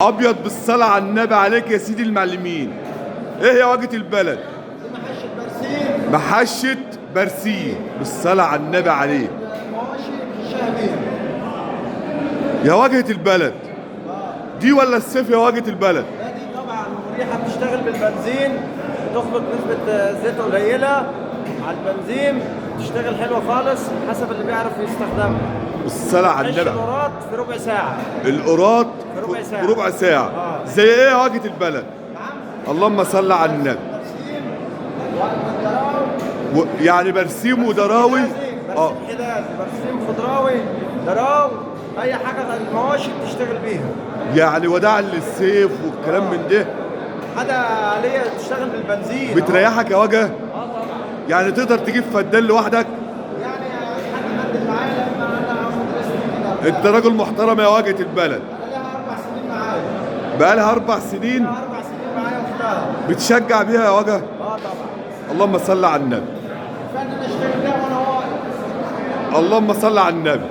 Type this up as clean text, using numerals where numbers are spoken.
ابيض بالصلاه على النبي عليك يا سيدي المعلمين. ايه يا واجهه البلد؟ محشة برسيم. محشه برسيم بالصلاه على النبي عليك مواشي شهبين. يا واجهه البلد. دي ولا السيف يا واجهه البلد؟ لا دي طبعا مريحة، بتشتغل بالبنزين، بتخلق نسبة زيت قليلة على البنزين، بتشتغل حلوة خالص حسب اللي بيعرف يستخدمها. بالصلاه على النبي. القراط في ربع ساعة. القراط في ربع ساعة. في ربع ساعه. زي ايه يا واجهه البلد؟ اللهم صل على النبي. برسيم والدراو. يعني برسيم ودراوي. برسيم حداد، برسيم خضراوي، دراو، أي حاجة المواشي بتشتغل بيها. يعني وداع للسيف والكلام من ده. حاجة آلية تشتغل بالبنزين. بتريحك يا واجهه؟ طبعا. يعني تقدر تجيب فدان لوحدك؟ يعني حد معايا لما انا اخد ريسك كده. انت راجل محترم يا واجهه البلد. انا لها 4 سنين معايا. بقالها 4 سنين. لها 4 سنين معايا واختها. بتشجع بيها يا واجهه؟ طبعا. اللهم صل على النبي. فانا اشتغل بيها وانا واقف. اللهم صل على النبي.